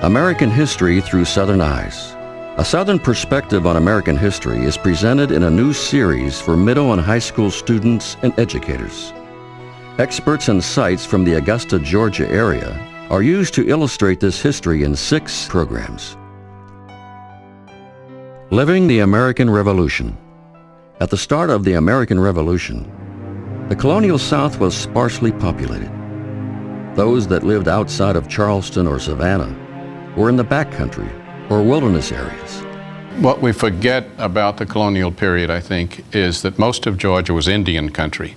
American History Through Southern Eyes. A Southern perspective on American history is presented in a new series for middle and high school students and educators. Experts and sites from the Augusta, Georgia area are used to illustrate this history in 6 programs. Living the American Revolution. At the start of the American Revolution, the colonial South was sparsely populated. Those that lived outside of Charleston or Savannah were in the backcountry or wilderness areas. What we forget about the colonial period, I think, is that most of Georgia was Indian country.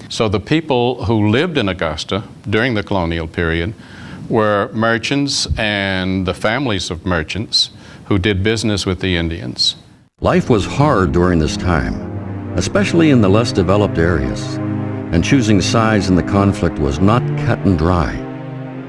So the people who lived in Augusta during the colonial period were merchants and the families of merchants who did business with the Indians. Life was hard during this time, especially in the less developed areas, and choosing sides in the conflict was not cut and dry,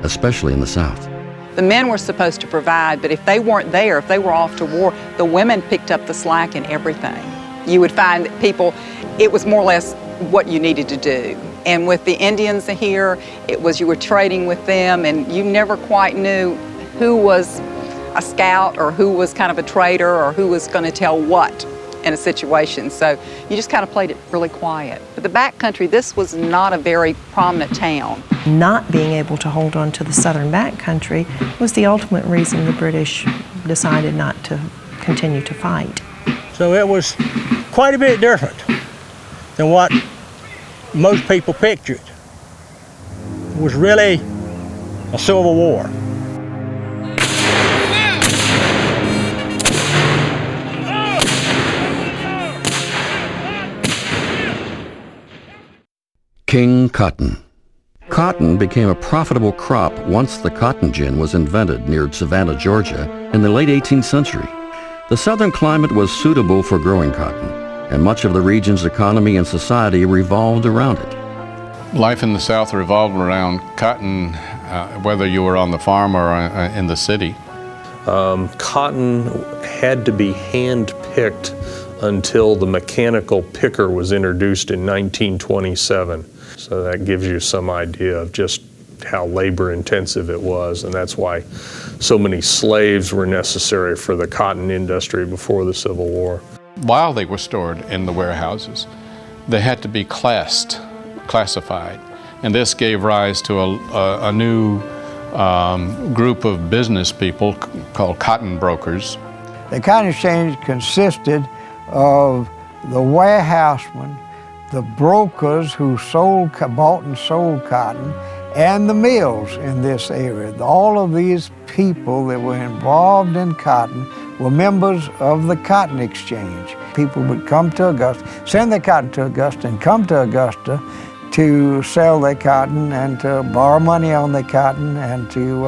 especially in the South. The men were supposed to provide, but if they weren't there, if they were off to war, the women picked up the slack in everything. You would find that people, it was more or less what you needed to do. And with the Indians here, it was you were trading with them, and you never quite knew who was a scout or who was kind of a traitor or who was going to tell what in a situation. So you just kind of played it really quiet. But the backcountry, this was not a very prominent town. Not being able to hold on to the southern backcountry was the ultimate reason the British decided not to continue to fight. So it was quite a bit different than what most people pictured. It was really a civil war. King Cotton. Cotton became a profitable crop once the cotton gin was invented near Savannah, Georgia in the late 18th century. The southern climate was suitable for growing cotton, and much of the region's economy and society revolved around it. Life in the South revolved around cotton, whether you were on the farm or in the city. Cotton had to be hand-picked until the mechanical picker was introduced in 1927. So that gives you some idea of just how labor-intensive it was, and that's why so many slaves were necessary for the cotton industry before the Civil War. While they were stored in the warehouses, they had to be classified, and this gave rise to a new group of business people called cotton brokers. The cotton exchange consisted of the warehousemen, the brokers who bought and sold cotton, and the mills in this area. All of these people that were involved in cotton were members of the cotton exchange. People would come to Augusta, send their cotton to Augusta, and come to Augusta to sell their cotton and to borrow money on their cotton and to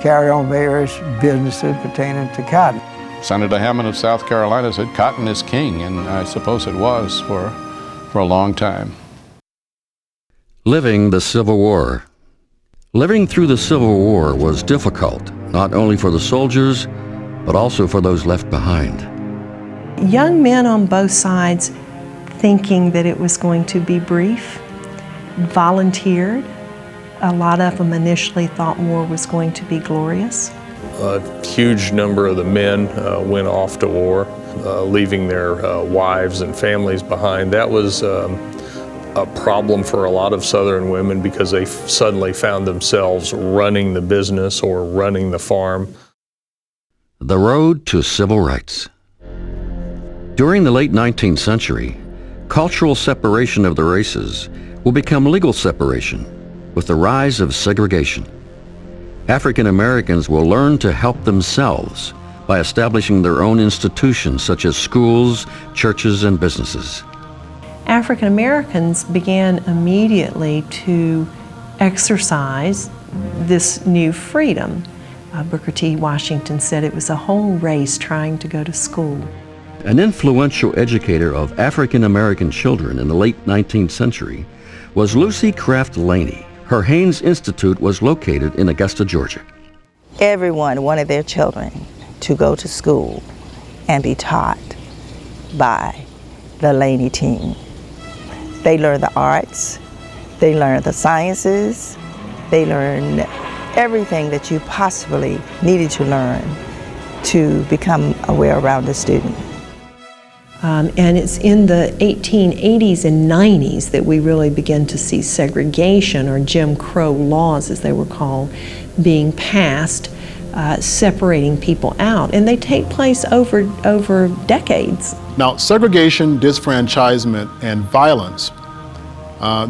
carry on various businesses pertaining to cotton. Senator Hammond of South Carolina said cotton is king, and I suppose it was for a long time. Living the Civil War. Living through the Civil War was difficult, not only for the soldiers, but also for those left behind. Young men on both sides, thinking that it was going to be brief, volunteered. A lot of them initially thought war was going to be glorious. A huge number of the men went off to war, leaving their wives and families behind. That was a problem for a lot of Southern women because they suddenly found themselves running the business or running the farm. The road to civil rights. During the late 19th century, cultural separation of the races will become legal separation with the rise of segregation. African Americans will learn to help themselves by establishing their own institutions such as schools, churches, and businesses. African Americans began immediately to exercise this new freedom. Booker T. Washington said it was a whole race trying to go to school. An influential educator of African American children in the late 19th century was Lucy Craft Laney. Her Haynes Institute was located in Augusta, Georgia. Everyone wanted their children to go to school and be taught by the Laney team. They learned the arts, they learned the sciences, they learned everything that you possibly needed to learn to become a well-rounded student. And it's in the 1880s and 90s that we really begin to see segregation, or Jim Crow laws as they were called, being passed, separating people out. And they take place over decades. Now, segregation, disfranchisement, and violence,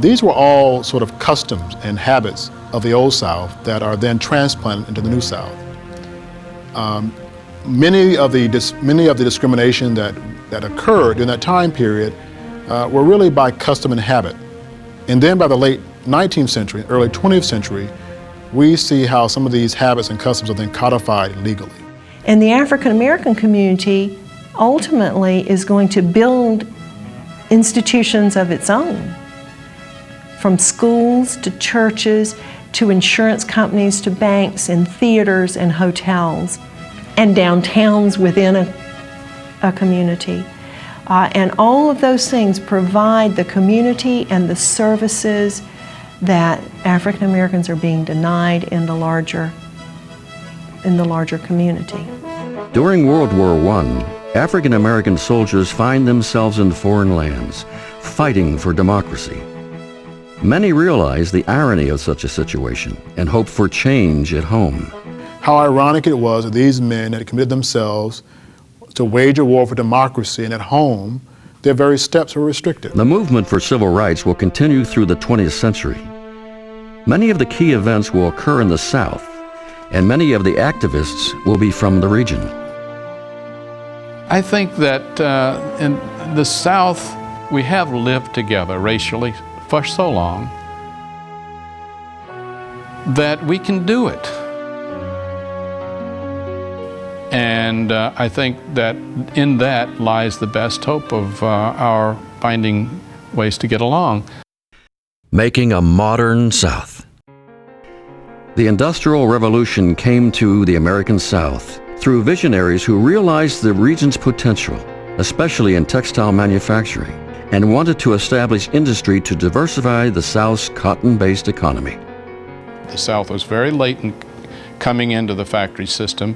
these were all sort of customs and habits of the Old South that are then transplanted into the New South. Many of the discrimination that occurred during that time period were really by custom and habit. And then by the late 19th century, early 20th century, we see how some of these habits and customs are then codified legally. And the African American community ultimately is going to build institutions of its own, from schools to churches to insurance companies to banks and theaters and hotels and downtowns within a community. And all of those things provide the community and the services that African Americans are being denied in the larger community. During World War I, African American soldiers find themselves in foreign lands, fighting for democracy. Many realize the irony of such a situation and hope for change at home. How ironic it was that these men had committed themselves to wage a war for democracy, and at home, their very steps were restricted. The movement for civil rights will continue through the 20th century. Many of the key events will occur in the South, and many of the activists will be from the region. I think that in the South, we have lived together racially for so long that we can do it. And I think that in that lies the best hope of our finding ways to get along. Making a modern South. The Industrial Revolution came to the American South through visionaries who realized the region's potential, especially in textile manufacturing, and wanted to establish industry to diversify the South's cotton-based economy. The South was very late in coming into the factory system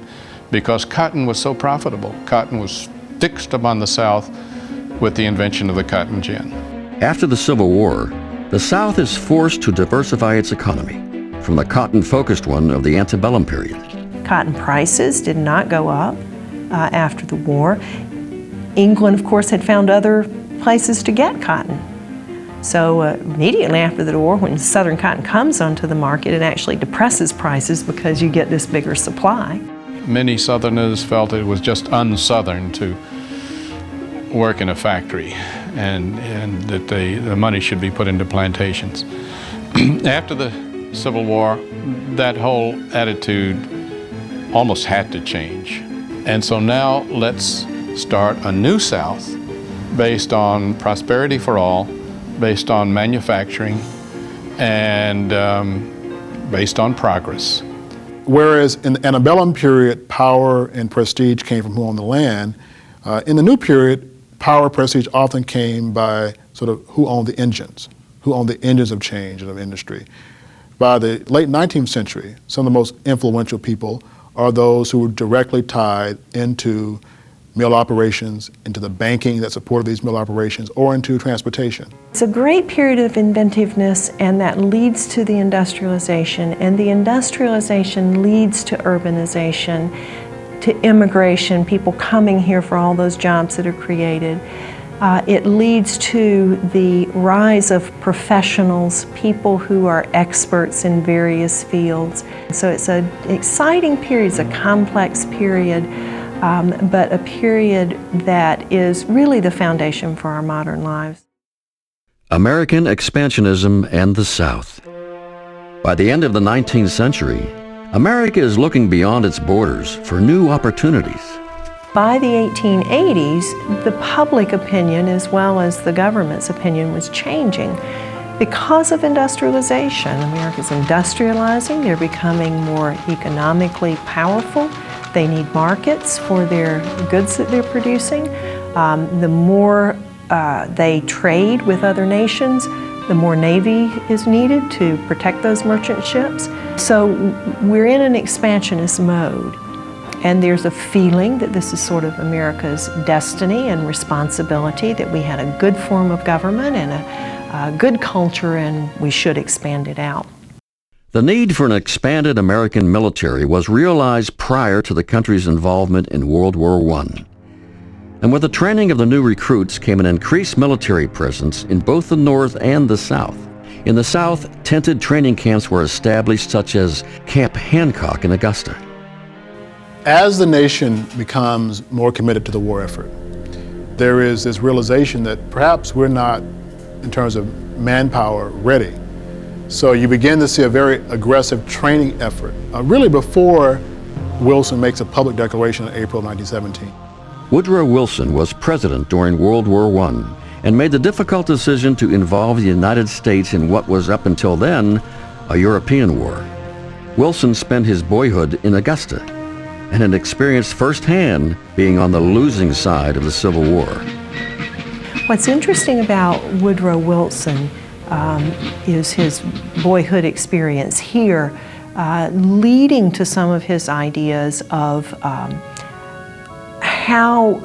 because cotton was so profitable. Cotton was fixed upon the South with the invention of the cotton gin. After the Civil War, the South is forced to diversify its economy from the cotton-focused one of the antebellum period. Cotton prices did not go up after the war. England, of course, had found other places to get cotton. So immediately after the war, when Southern cotton comes onto the market, it actually depresses prices because you get this bigger supply. Many Southerners felt it was just un-Southern to work in a factory and that the money should be put into plantations. After the Civil War, that whole attitude almost had to change. And so now let's start a new South based on prosperity for all, based on manufacturing, and based on progress. Whereas in the antebellum period, power and prestige came from who owned the land, in the new period, power and prestige often came by sort of who owned the engines of change and of industry. By the late 19th century, some of the most influential people are those who were directly tied into mill operations, into the banking that supported these mill operations, or into transportation. It's a great period of inventiveness, and that leads to the industrialization, and the industrialization leads to urbanization, to immigration, people coming here for all those jobs that are created. It leads to the rise of professionals, people who are experts in various fields. So it's an exciting period, it's a complex period, but a period that is really the foundation for our modern lives. American expansionism and the South. By the end of the 19th century, America is looking beyond its borders for new opportunities. By the 1880s, the public opinion as well as the government's opinion was changing. Because of industrialization, America's industrializing, they're becoming more economically powerful. They need markets for their goods that they're producing. The more they trade with other nations, the more Navy is needed to protect those merchant ships. So we're in an expansionist mode. And there's a feeling that this is sort of America's destiny and responsibility, that we had a good form of government and a good culture, and we should expand it out. The need for an expanded American military was realized prior to the country's involvement in World War I. And with the training of the new recruits came an increased military presence in both the North and the South. In the South, tented training camps were established, such as Camp Hancock in Augusta. As the nation becomes more committed to the war effort, there is this realization that perhaps we're not, in terms of manpower, ready. So you begin to see a very aggressive training effort, really before Wilson makes a public declaration in April 1917. Woodrow Wilson was president during World War I and made the difficult decision to involve the United States in what was up until then a European war. Wilson spent his boyhood in Augusta and had experienced firsthand being on the losing side of the Civil War. What's interesting about Woodrow Wilson is his boyhood experience here, leading to some of his ideas of how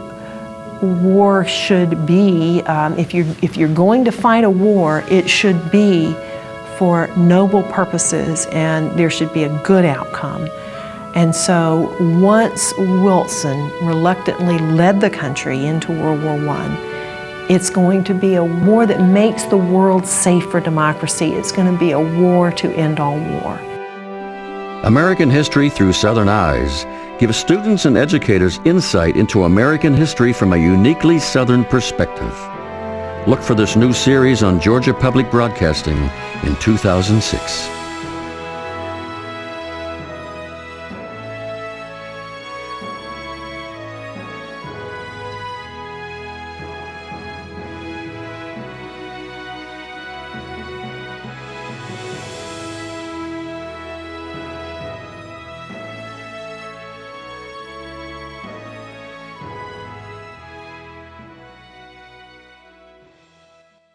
war should be. If you're going to fight a war, it should be for noble purposes, and there should be a good outcome. And so once Wilson reluctantly led the country into World War I, it's going to be a war that makes the world safe for democracy. It's going to be a war to end all war. American History Through Southern Eyes gives students and educators insight into American history from a uniquely Southern perspective. Look for this new series on Georgia Public Broadcasting in 2006.